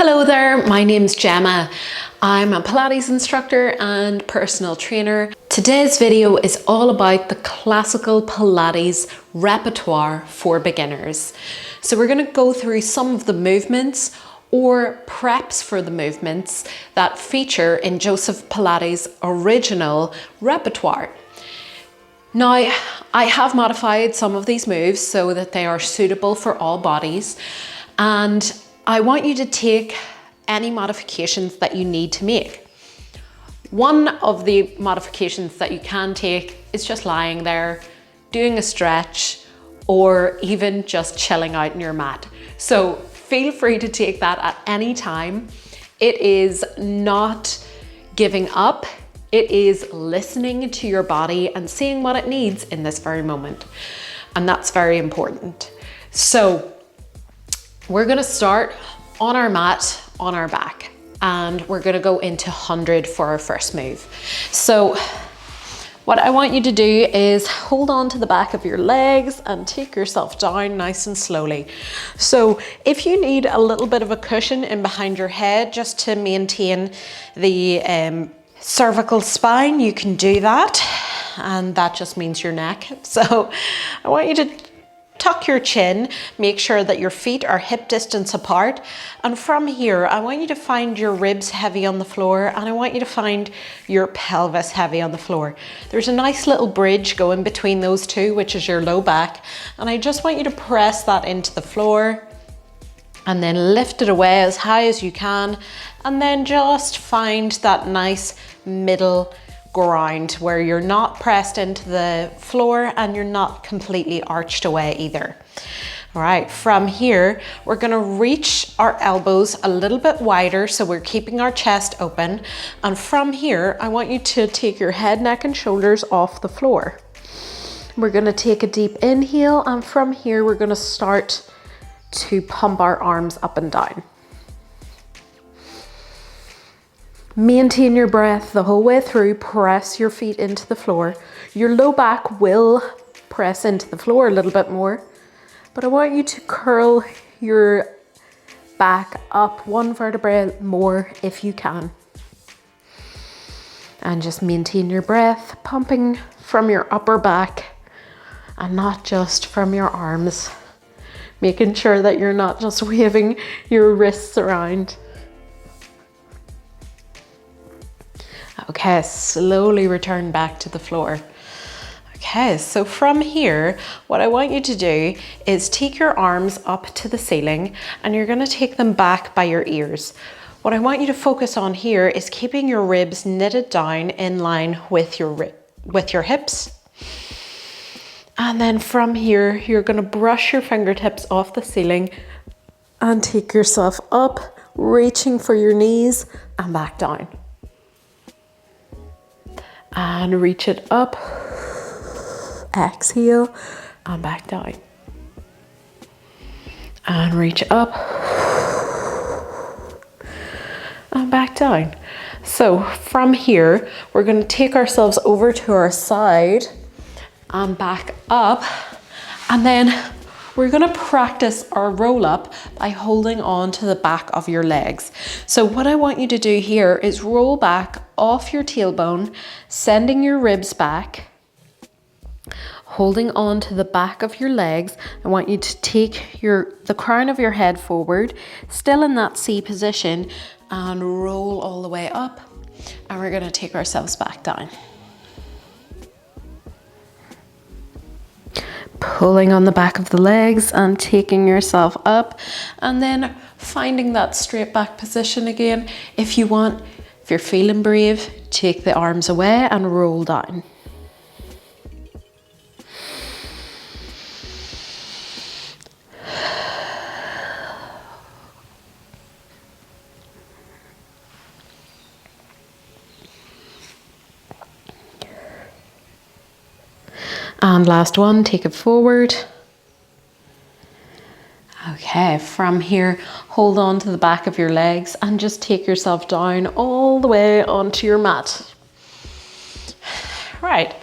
Hello there, my name's Gemma. I'm a Pilates instructor and personal trainer. Today's video is all about the classical Pilates repertoire for beginners. So we're going to go through some of the movements or preps for the movements that feature in Joseph Pilates' original repertoire. Now, I have modified some of these moves so that they are suitable for all bodies, and I want you to take any modifications that you need to make. One of the modifications that you can take is just lying there, doing a stretch, or even just chilling out in your mat. So feel free to take that at any time. It is not giving up. It is listening to your body and seeing what it needs in this very moment. And that's very important. So we're gonna start on our mat, on our back, and we're gonna go into 100 for our first move. So what I want you to do is hold on to the back of your legs and take yourself down nice and slowly. So if you need a little bit of a cushion in behind your head just to maintain the cervical spine, you can do that. And that just means your neck. So I want you to tuck your chin, make sure that your feet are hip distance apart. And from here, I want you to find your ribs heavy on the floor, and I want you to find your pelvis heavy on the floor. There's a nice little bridge going between those two, which is your low back. And I just want you to press that into the floor and then lift it away as high as you can. And then just find that nice middle ground where you're not pressed into the floor and you're not completely arched away either. All right, from here, we're gonna reach our elbows a little bit wider so we're keeping our chest open. And from here, I want you to take your head, neck, and shoulders off the floor. We're gonna take a deep inhale, and from here, we're gonna start to pump our arms up and down. Maintain your breath the whole way through. Press your feet into the floor. Your low back will press into the floor a little bit more, but I want you to curl your back up one vertebrae more if you can. And just maintain your breath, pumping from your upper back and not just from your arms. Making sure that you're not just waving your wrists around. Okay, slowly return back to the floor. Okay, so from here, what I want you to do is take your arms up to the ceiling and you're gonna take them back by your ears. What I want you to focus on here is keeping your ribs knitted down in line with your hips. And then from here, you're gonna brush your fingertips off the ceiling and take yourself up, reaching for your knees and back down. And reach it up, exhale, and back down. And reach up, and back down. So from here, we're going to take ourselves over to our side and back up, and then we're going to practice our roll up by holding on to the back of your legs. So what I want you to do here is roll back off your tailbone, sending your ribs back, holding on to the back of your legs. I want you to take the crown of your head forward, still in that C position, and roll all the way up. And we're going to take ourselves back down. Pulling on the back of the legs and taking yourself up, and then finding that straight back position again. If you want, if you're feeling brave, take the arms away and roll down. And last one, take it forward. Okay, from here, hold on to the back of your legs and just take yourself down all the way onto your mat. Right,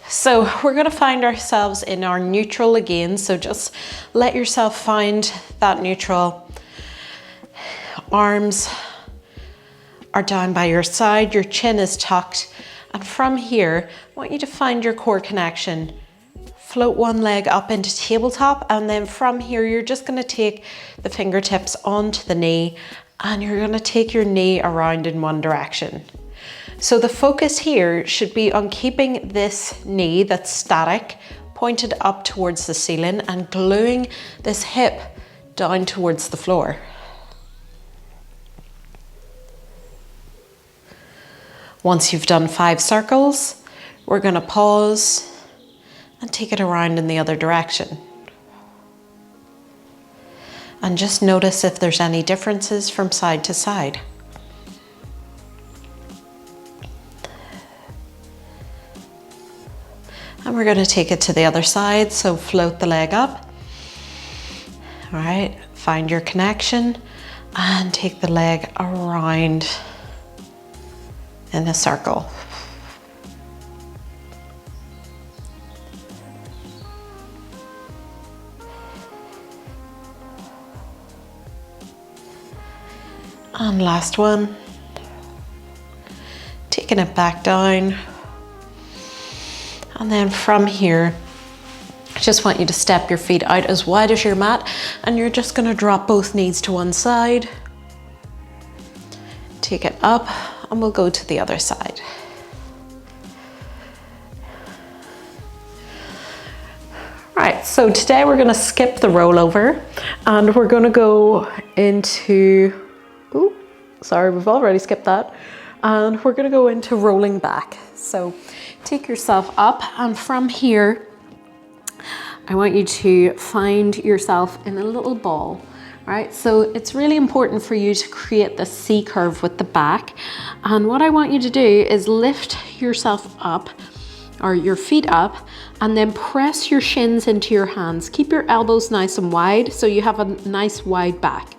so we're gonna find ourselves in our neutral again. So just let yourself find that neutral arms are down by your side, your chin is tucked, and from here, I want you to find your core connection. Float one leg up into tabletop, and then from here, you're just gonna take the fingertips onto the knee, and you're gonna take your knee around in one direction. So the focus here should be on keeping this knee that's static, pointed up towards the ceiling, and gluing this hip down towards the floor. Once you've done 5 circles, we're gonna pause and take it around in the other direction. And just notice if there's any differences from side to side. And we're gonna take it to the other side, so float the leg up. All right, find your connection and take the leg around in a circle. And last one. Taking it back down. And then from here, I just want you to step your feet out as wide as your mat, and you're just gonna drop both knees to one side. Take it up, and we'll go to the other side. Right, so today we're gonna skip the rollover, and we're gonna go into, ooh, sorry, we've already skipped that. And we're gonna go into rolling back. So take yourself up, and from here, I want you to find yourself in a little ball. Right, so it's really important for you to create the C curve with the back. And what I want you to do is lift yourself up, or your feet up, and then press your shins into your hands. Keep your elbows nice and wide so you have a nice wide back.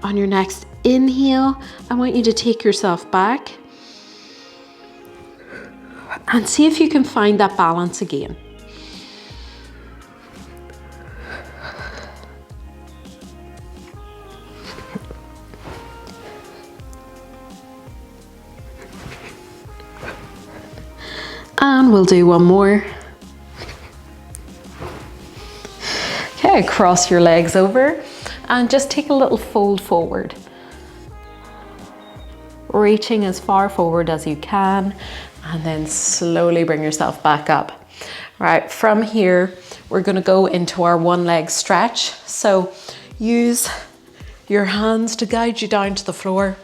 On your next inhale, I want you to take yourself back and see if you can find that balance again. And we'll do one more. Okay, cross your legs over and just take a little fold forward. Reaching as far forward as you can, and then slowly bring yourself back up. Right, from here, we're gonna go into our one leg stretch. So use your hands to guide you down to the floor.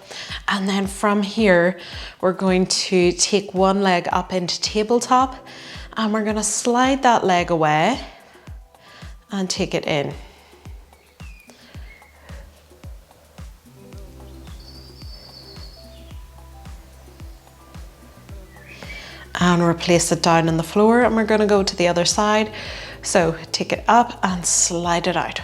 And then from here, we're going to take one leg up into tabletop, and we're gonna slide that leg away and take it in. And replace it down on the floor, and we're gonna go to the other side. So take it up and slide it out.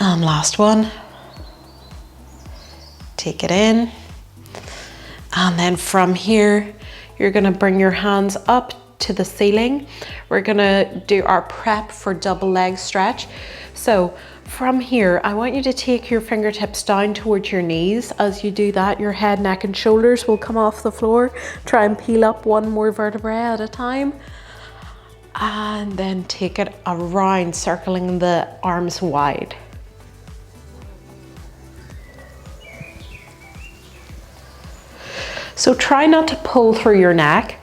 And last one. Take it in. And then from here, you're gonna bring your hands up to the ceiling. We're gonna do our prep for double leg stretch. So from here, I want you to take your fingertips down towards your knees. As you do that, your head, neck, and shoulders will come off the floor. Try and peel up one more vertebrae at a time. And then take it around, circling the arms wide. So try not to pull through your neck.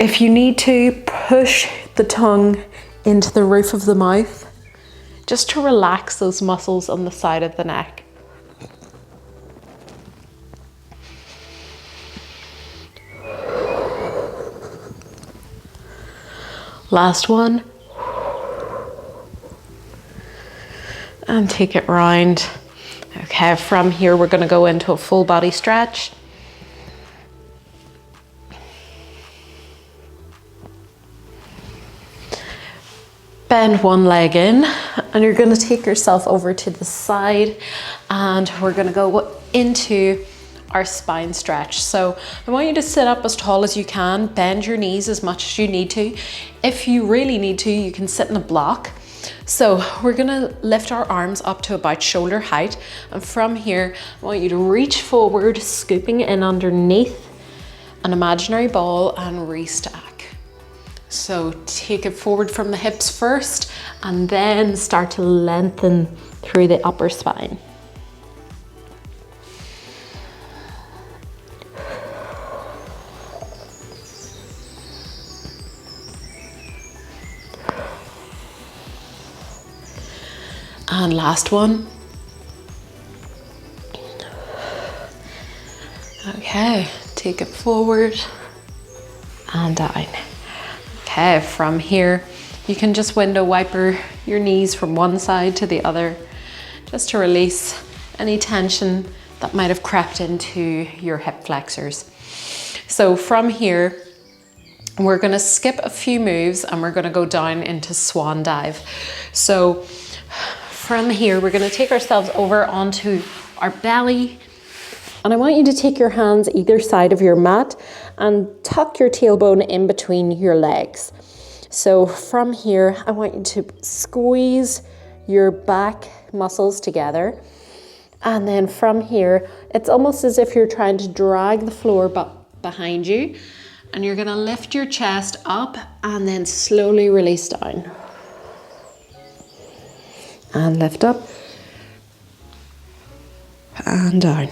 If you need to, push the tongue into the roof of the mouth, just to relax those muscles on the side of the neck. Last one. And take it round. Okay, from here we're going to go into a full body stretch. bend one leg in, and you're gonna take yourself over to the side, and we're gonna go into our spine stretch. So I want you to sit up as tall as you can, bend your knees as much as you need to. If you really need to, you can sit in a block. So we're gonna lift our arms up to about shoulder height, and from here, I want you to reach forward, scooping in underneath an imaginary ball and restack. So take it forward from the hips first, and then start to lengthen through the upper spine. And last one. Okay, take it forward and down. Okay, from here, you can just window wiper your knees from one side to the other, just to release any tension that might have crept into your hip flexors. So from here, we're gonna skip a few moves and we're gonna go down into Swan Dive. So from here, we're gonna take ourselves over onto our belly, and I want you to take your hands either side of your mat and tuck your tailbone in between your legs. So from here, I want you to squeeze your back muscles together. And then from here, it's almost as if you're trying to drag the floor behind you, and you're gonna lift your chest up and then slowly release down. And lift up and down.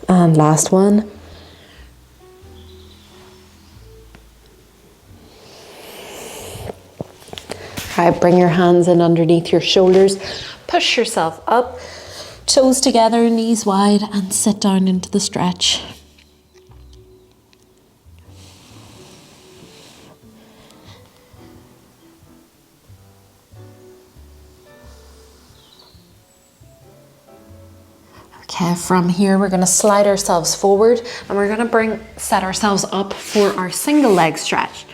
And last one. Try bring your hands in underneath your shoulders, push yourself up, toes together, knees wide, and sit down into the stretch. Okay, from here we're going to slide ourselves forward, and we're going to set ourselves up for our single leg stretch.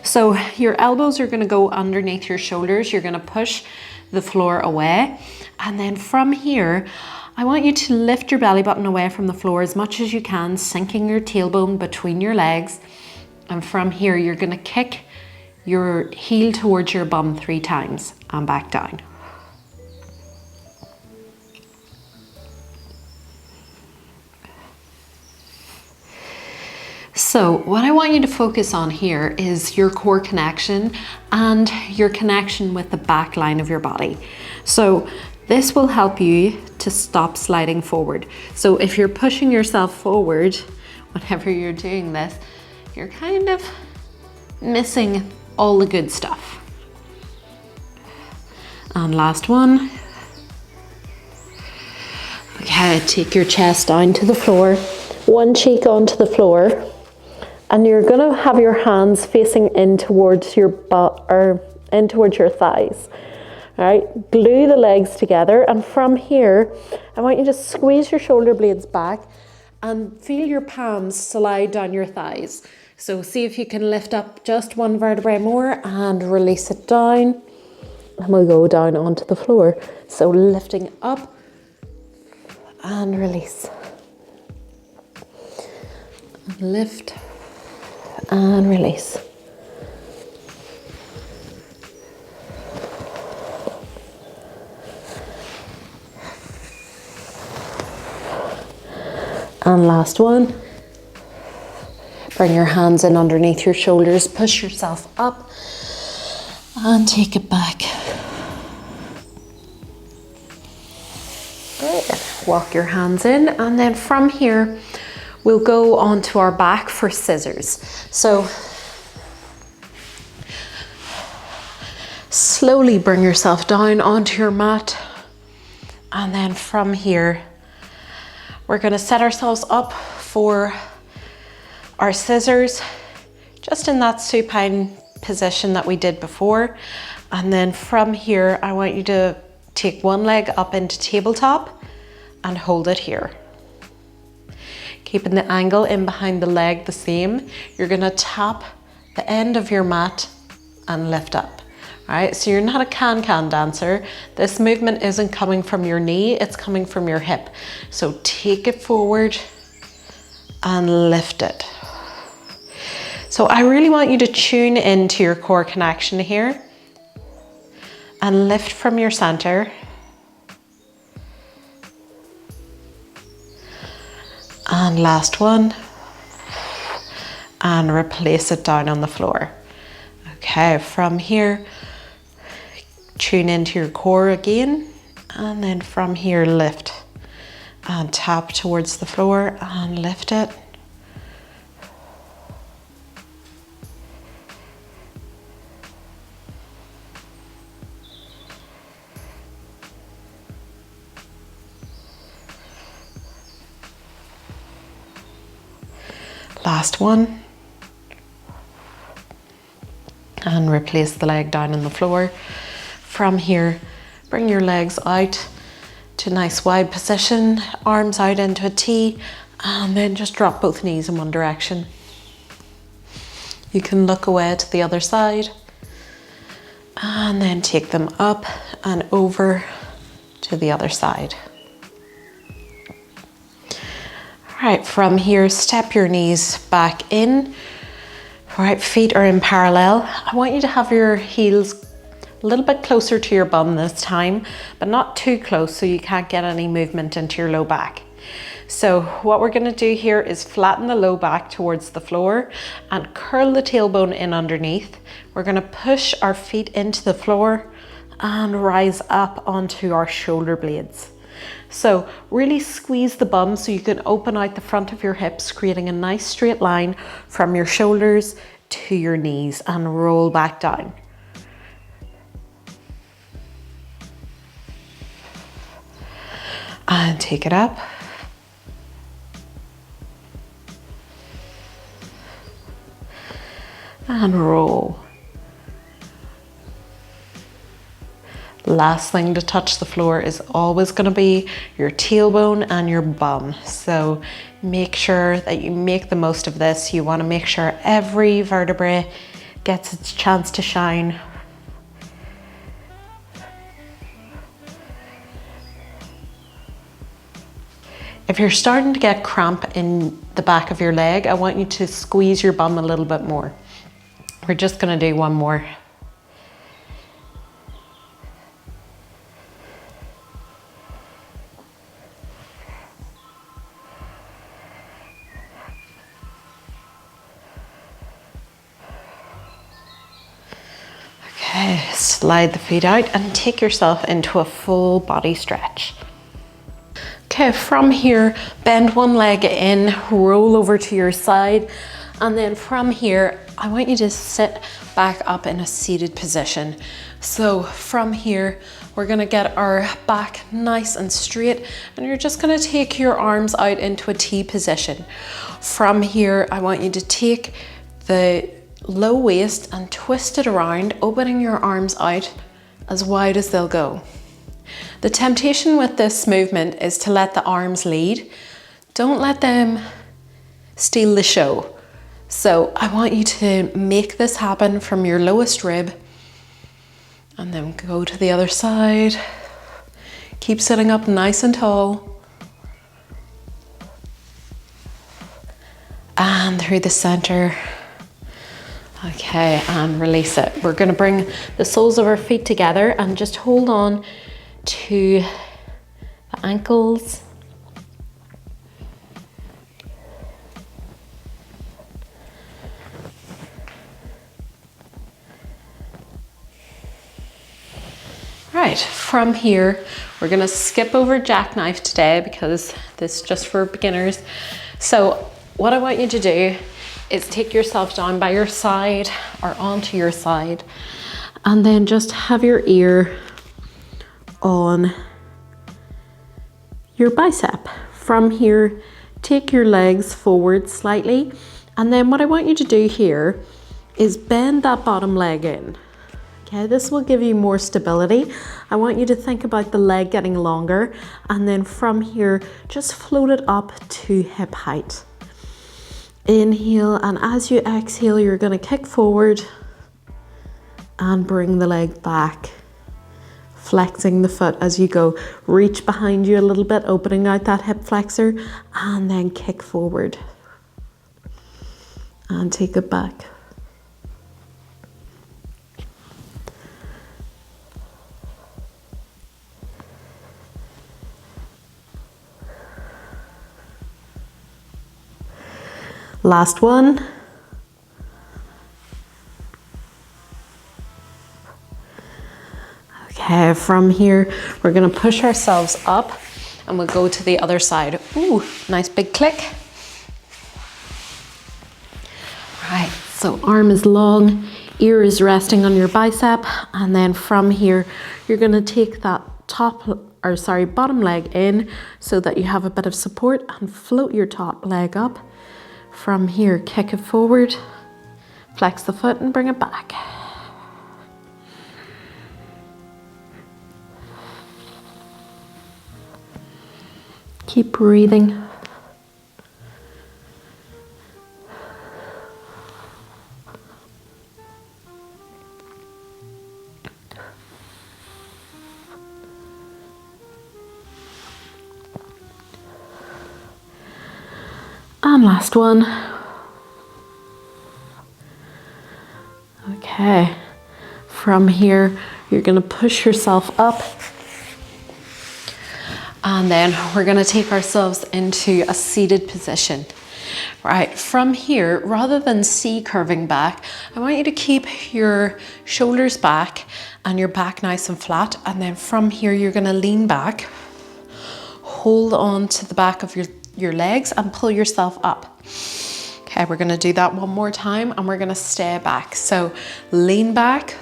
So your elbows are going to go underneath your shoulders. You're going to push the floor away, and then from here I want you to lift your belly button away from the floor as much as you can, sinking your tailbone between your legs. And from here you're going to kick your heel towards your bum 3 times and back down. So what I want you to focus on here is your core connection and your connection with the back line of your body. So this will help you to stop sliding forward. So if you're pushing yourself forward, whenever you're doing this, you're kind of missing all the good stuff. And last one. Okay, take your chest down to the floor, one cheek onto the floor. And you're going to have your hands facing in towards your butt or in towards your thighs. All right, glue the legs together, and from here, I want you to squeeze your shoulder blades back and feel your palms slide down your thighs. So see if you can lift up just one vertebrae more and release it down, and we'll go down onto the floor. So lifting up and release. Lift and release. And last one. Bring your hands in underneath your shoulders, push yourself up and take it back. Good. Walk your hands in, and then from here we'll go onto our back for scissors. So slowly bring yourself down onto your mat, and then from here we're going to set ourselves up for our scissors, just in that supine position that we did before. And then from here I want you to take one leg up into tabletop and hold it here. keeping the angle in behind the leg the same. You're gonna tap the end of your mat and lift up. All right, so you're not a can-can dancer. This movement isn't coming from your knee, it's coming from your hip. So take it forward and lift it. So I really want you to tune into your core connection here and lift from your center. And last one. And replace it down on the floor. Okay, from here, tune into your core again, and then from here lift and tap towards the floor and lift it. Last one. And replace the leg down on the floor. From here, bring your legs out to a nice wide position, arms out into a T, and then just drop both knees in one direction. You can look away to the other side, and then take them up and over to the other side. All right, from here, step your knees back in. All right, feet are in parallel. I want you to have your heels a little bit closer to your bum this time, but not too close so you can't get any movement into your low back. So what we're gonna do here is flatten the low back towards the floor and curl the tailbone in underneath. We're gonna push our feet into the floor and rise up onto our shoulder blades. So really squeeze the bum so you can open out the front of your hips, creating a nice straight line from your shoulders to your knees, and roll back down. And take it up. And roll. Last thing to touch the floor is always going to be your tailbone and your bum. So make sure that you make the most of this. You want to make sure every vertebrae gets its chance to shine. If you're starting to get cramp in the back of your leg, I want you to squeeze your bum a little bit more. We're just going to do one more. Okay, slide the feet out and take yourself into a full body stretch. Okay, from here, bend one leg in, roll over to your side, and then from here, I want you to sit back up in a seated position. So from here, we're gonna get our back nice and straight, and you're just gonna take your arms out into a T position. From here, I want you to take the low waist and twist it around, opening your arms out as wide as they'll go. The temptation with this movement is to let the arms lead. Don't let them steal the show. So I want you to make this happen from your lowest rib, and then go to the other side. Keep sitting up nice and tall. And through the center. Okay, and release it. We're gonna bring the soles of our feet together and just hold on to the ankles. Right, from here, we're gonna skip over Jackknife today because this is just for beginners. So what I want you to do is take yourself down by your side or onto your side, and then just have your ear on your bicep. From here, take your legs forward slightly, and then what I want you to do here is bend that bottom leg in. Okay, this will give you more stability. I want you to think about the leg getting longer, and then from here, just float it up to hip height. Inhale, and as you exhale, you're going to kick forward and bring the leg back, flexing the foot as you go. Reach behind you a little bit, opening out that hip flexor, and then kick forward and take it back. Last one. Okay, from here, we're gonna push ourselves up and we'll go to the other side. Ooh, nice big click. Right, so arm is long, ear is resting on your bicep, and then from here, you're gonna take that bottom leg in so that you have a bit of support and float your top leg up. From here, kick it forward, flex the foot and bring it back. Keep breathing. And last one. Okay, from here, you're gonna push yourself up, and then we're gonna take ourselves into a seated position. Right, from here, rather than C curving back, I want you to keep your shoulders back and your back nice and flat, and then from here, you're gonna lean back, hold on to the back of your legs and pull yourself up. Okay, we're gonna do that one more time and we're gonna stay back. So lean back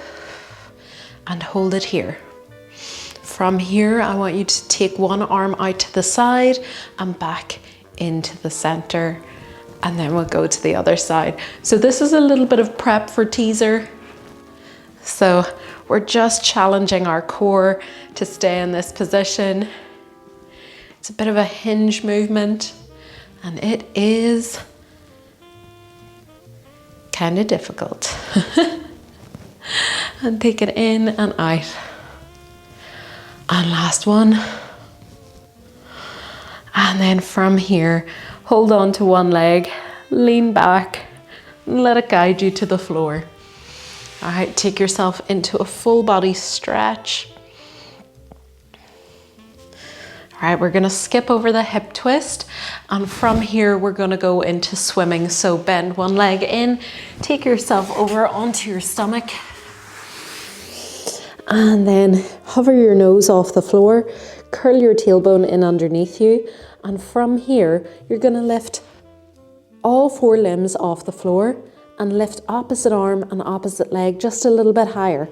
and hold it here. From here, I want you to take one arm out to the side and back into the center, and then we'll go to the other side. So this is a little bit of prep for teaser. So we're just challenging our core to stay in this position. It's a bit of a hinge movement, and it is kind of difficult. And take it in and out. And last one. And then from here, hold on to one leg, lean back, and let it guide you to the floor. All right, take yourself into a full body stretch. All right, we're gonna skip over the hip twist, and from here we're gonna go into swimming. So bend one leg in, take yourself over onto your stomach, and then hover your nose off the floor, curl your tailbone in underneath you, and from here you're gonna lift all four limbs off the floor and lift opposite arm and opposite leg just a little bit higher.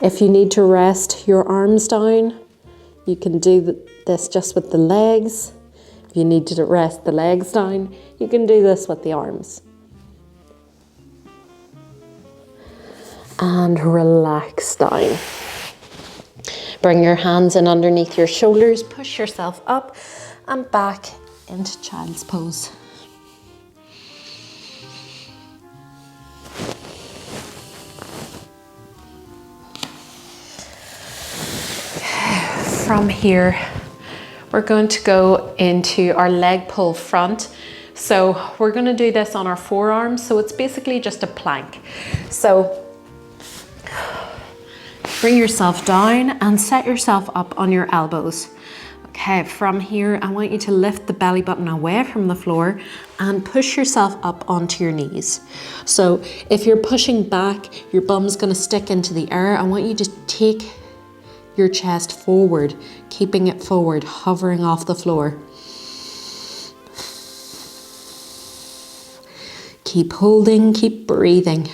If you need to rest your arms down, you can do this just with the legs. If you need to rest the legs down, you can do this with the arms. And relax down. Bring your hands in underneath your shoulders, push yourself up and back into child's pose. From here, we're going to go into our leg pull front. So we're going to do this on our forearms. So it's basically just a plank. So bring yourself down and set yourself up on your elbows. Okay, from here, I want you to lift the belly button away from the floor and push yourself up onto your knees. So if you're pushing back, your bum's going to stick into the air. I want you to take your chest forward, keeping it forward, hovering off the floor. Keep holding, keep breathing.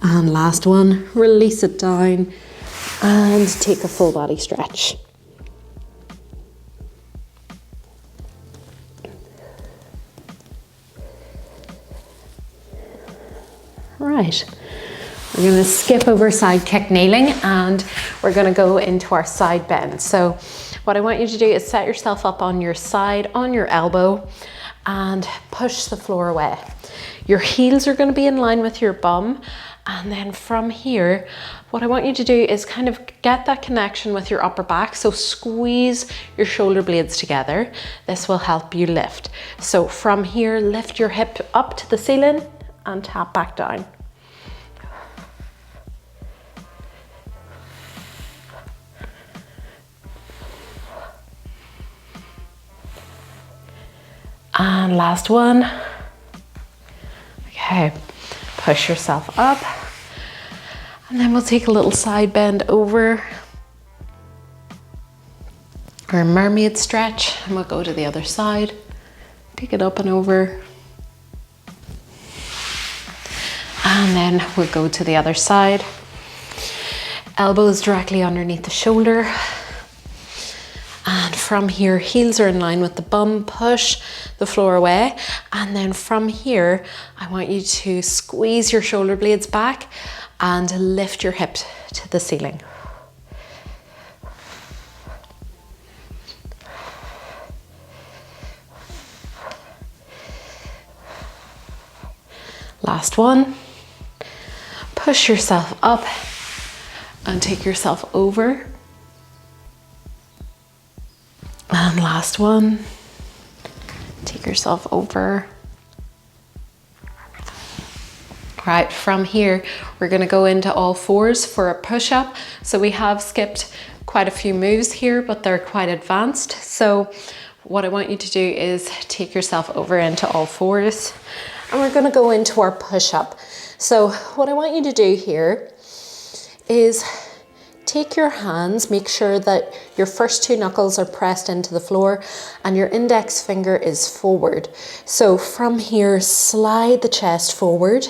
And last one, release it down And take a full body stretch. Right, we're going to skip over side kick kneeling and we're going to go into our side bend. So what I want you to do is set yourself up on your side, on your elbow, and push the floor away. Your heels are going to be in line with your bum, and then from here, what I want you to do is kind of get that connection with your upper back. So squeeze your shoulder blades together. This will help you lift. So from here, lift your hip up to the ceiling and tap back down. And last one. Okay, push yourself up. And then we'll take a little side bend over our mermaid stretch, and we'll go to the other side. Take it up and over. And then we'll go to the other side. Elbows directly underneath the shoulder. And from here, heels are in line with the bum, push the floor away. And then from here, I want you to squeeze your shoulder blades back and lift your hip to the ceiling. Last one. Push yourself up and take yourself over. And last one. Take yourself over. Right, from here, we're going to go into all fours for a push-up. So we have skipped quite a few moves here, but they're quite advanced. So what I want you to do is take yourself over into all fours, and we're going to go into our push-up. So what I want you to do here is take your hands, make sure that your first two knuckles are pressed into the floor and your index finger is forward. So from here, slide the chest forward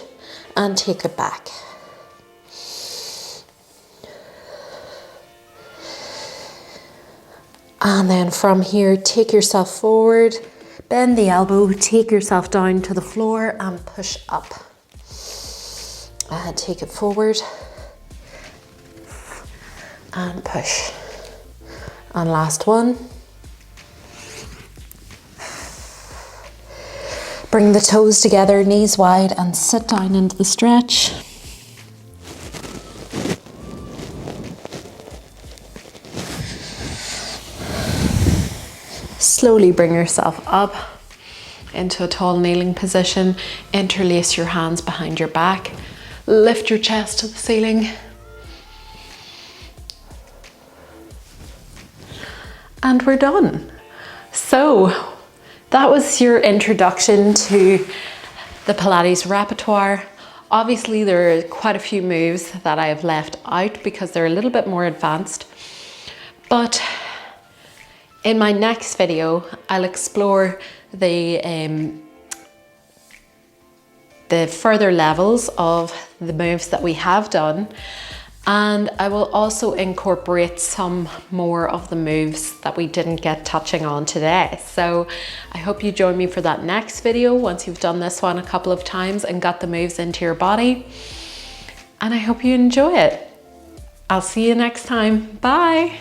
and take it back. And then from here, take yourself forward, bend the elbow, take yourself down to the floor and push up. And take it forward and push. And last one. Bring the toes together, knees wide, and sit down into the stretch. Slowly bring yourself up into a tall kneeling position. Interlace your hands behind your back. Lift your chest to the ceiling. And we're done. So that was your introduction to the Pilates repertoire. Obviously, there are quite a few moves that I have left out because they're a little bit more advanced. But in my next video, I'll explore the further levels of the moves that we have done. And I will also incorporate some more of the moves that we didn't get touching on today. So I hope you join me for that next video once you've done this one a couple of times and got the moves into your body. And I hope you enjoy it. I'll see you next time. Bye.